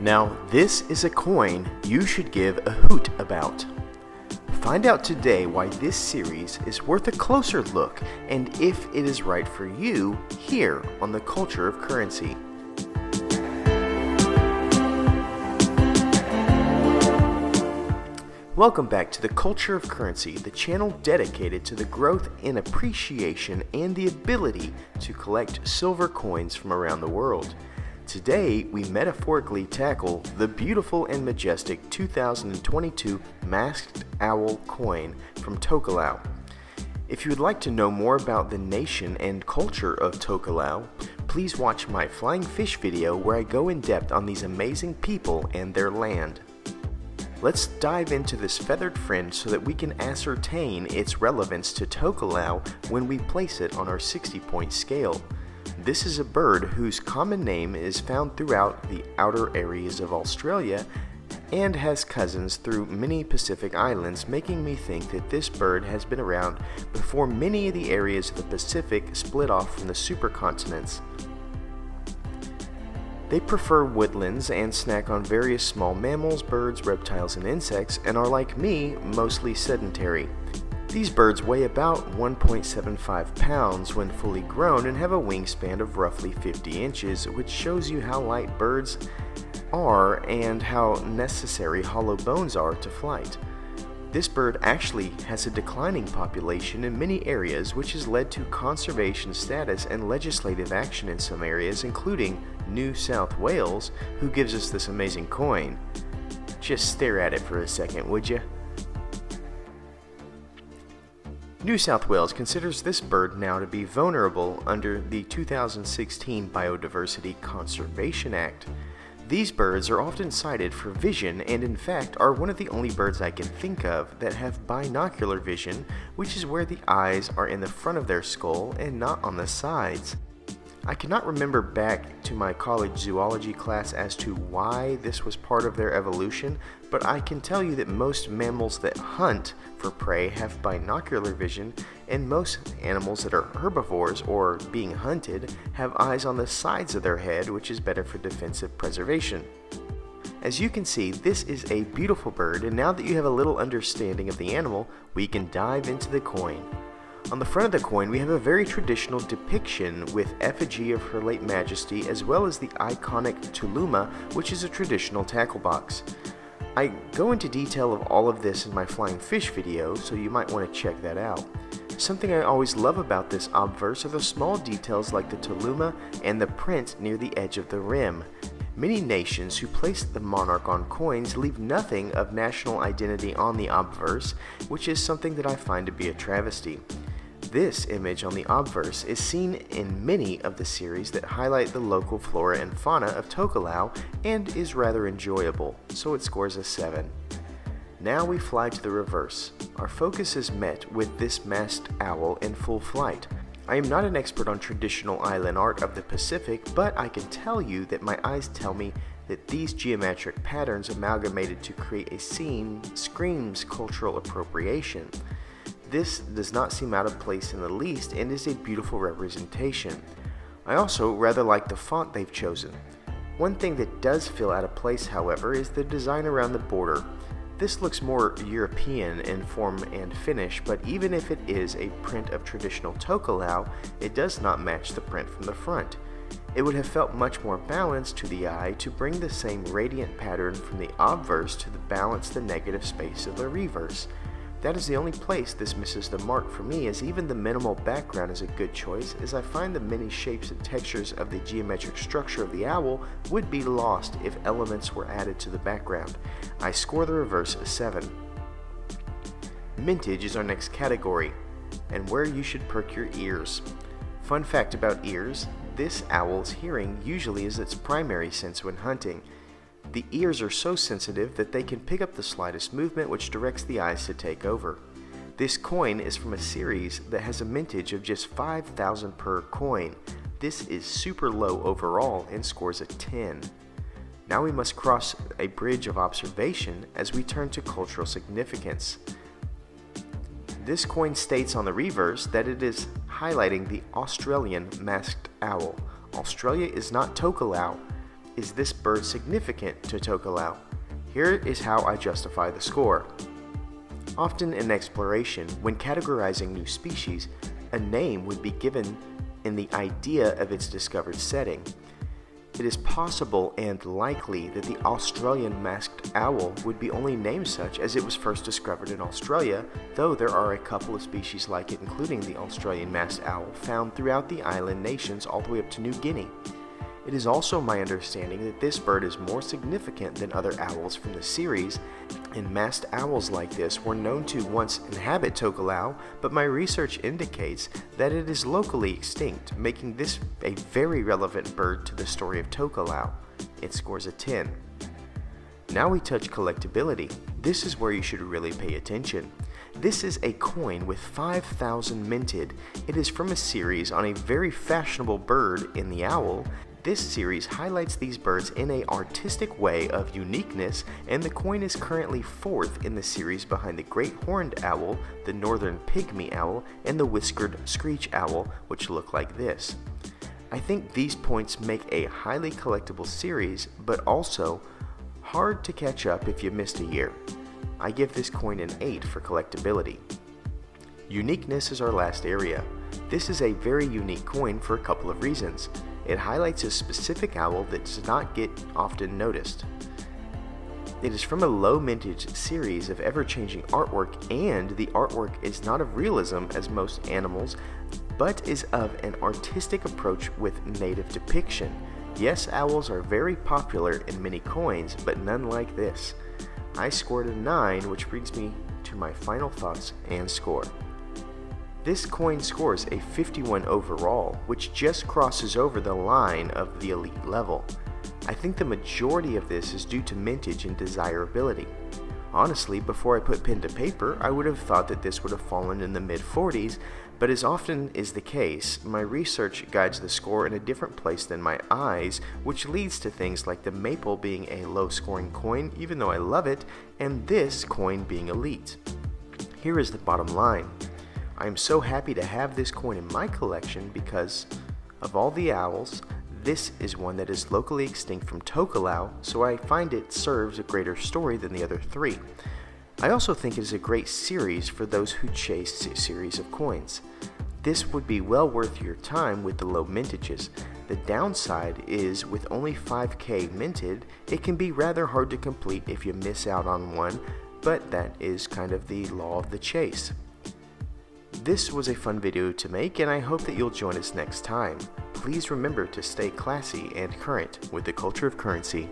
Now, this is a coin you should give a hoot about. Find out today why this series is worth a closer look and if it is right for you here on the Culture of Currency. Welcome back to the Culture of Currency, the channel dedicated to the growth and appreciation and the ability to collect silver coins from around the world. Today, we metaphorically tackle the beautiful and majestic 2022 Masked Owl coin from Tokelau. If you would like to know more about the nation and culture of Tokelau, please watch my Flying Fish video where I go in depth on these amazing people and their land. Let's dive into this feathered friend so that we can ascertain its relevance to Tokelau when we place it on our 60-point scale. This is a bird whose common name is found throughout the outer areas of Australia and has cousins through many Pacific islands, making me think that this bird has been around before many of the areas of the Pacific split off from the supercontinents. They prefer woodlands and snack on various small mammals, birds, reptiles, and insects, and are like me, mostly sedentary. These birds weigh about 1.75 pounds when fully grown and have a wingspan of roughly 50 inches, which shows you how light birds are and how necessary hollow bones are to flight. This bird actually has a declining population in many areas, which has led to conservation status and legislative action in some areas, including New South Wales, who gives us this amazing coin. Just stare at it for a second, would you? New South Wales considers this bird now to be vulnerable under the 2016 Biodiversity Conservation Act. These birds are often cited for vision and in fact are one of the only birds I can think of that have binocular vision, which is where the eyes are in the front of their skull and not on the sides. I cannot remember back to my college zoology class as to why this was part of their evolution, but I can tell you that most mammals that hunt for prey have binocular vision, and most animals that are herbivores or being hunted have eyes on the sides of their head, which is better for defensive preservation. As you can see, this is a beautiful bird, and now that you have a little understanding of the animal, we can dive into the coin. On the front of the coin, we have a very traditional depiction with effigy of Her Late Majesty, as well as the iconic tuluma, which is a traditional tackle box. I go into detail of all of this in my Flying Fish video, so you might want to check that out. Something I always love about this obverse are the small details like the tuluma and the print near the edge of the rim. Many nations who place the monarch on coins leave nothing of national identity on the obverse, which is something that I find to be a travesty. This image on the obverse is seen in many of the series that highlight the local flora and fauna of Tokelau and is rather enjoyable, so it scores a 7. Now we fly to the reverse. Our focus is met with this masked owl in full flight. I am not an expert on traditional island art of the Pacific, but I can tell you that my eyes tell me that these geometric patterns amalgamated to create a scene screams cultural appropriation. This does not seem out of place in the least and is a beautiful representation. I also rather like the font they've chosen. One thing that does feel out of place, however, is the design around the border. This looks more European in form and finish, but even if it is a print of traditional Tokelau, it does not match the print from the front. It would have felt much more balanced to the eye to bring the same radiant pattern from the obverse to balance the negative space of the reverse. That is the only place this misses the mark for me, as even the minimal background is a good choice, as I find the many shapes and textures of the geometric structure of the owl would be lost if elements were added to the background. I score the reverse a 7. Mintage is our next category, and where you should perk your ears. Fun fact about ears, this owl's hearing usually is its primary sense when hunting. The ears are so sensitive that they can pick up the slightest movement, which directs the eyes to take over. This coin is from a series that has a mintage of just 5,000 per coin. This is super low overall and scores a 10. Now we must cross a bridge of observation as we turn to cultural significance. This coin states on the reverse that it is highlighting the Australian masked owl. Australia is not Tokelau. is this bird significant to Tokelau? Here is how I justify the score. Often in exploration, when categorizing new species, a name would be given in the idea of its discovered setting. It is possible and likely that the Australian masked owl would be only named such as it was first discovered in Australia, though there are a couple of species like it, including the Australian masked owl, found throughout the island nations all the way up to New Guinea. It is also my understanding that this bird is more significant than other owls from the series, and masked owls like this were known to once inhabit Tokelau, but my research indicates that it is locally extinct, making this a very relevant bird to the story of Tokelau. It scores a 10. Now we touch collectibility. This is where you should really pay attention. This is a coin with 5,000 minted. It is from a series on a very fashionable bird in the owl. This series highlights these birds in an artistic way of uniqueness, and the coin is currently 4th in the series behind the great horned owl, the northern pygmy owl, and the whiskered screech owl, which look like this. I think these points make a highly collectible series, but also hard to catch up if you missed a year. I give this coin an 8 for collectibility. Uniqueness is our last area. This is a very unique coin for a couple of reasons. It highlights a specific owl that does not get often noticed. It is from a low mintage series of ever-changing artwork, and the artwork is not of realism as most animals, but is of an artistic approach with native depiction. Yes, owls are very popular in many coins, but none like this. I scored a 9, which brings me to my final thoughts and score. This coin scores a 51 overall, which just crosses over the line of the elite level. I think the majority of this is due to mintage and desirability. Honestly, before I put pen to paper, I would have thought that this would have fallen in the mid-40s, but as often is the case, my research guides the score in a different place than my eyes, which leads to things like the maple being a low-scoring coin, even though I love it, and this coin being elite. Here is the bottom line. I am so happy to have this coin in my collection because of all the owls, this is one that is locally extinct from Tokelau, so I find it serves a greater story than the other 3. I also think it is a great series for those who chase a series of coins. This would be well worth your time with the low mintages. The downside is with only 5k minted, it can be rather hard to complete if you miss out on one, but that is kind of the law of the chase. This was a fun video to make, and I hope that you'll join us next time. Please remember to stay classy and current with the culture of currency.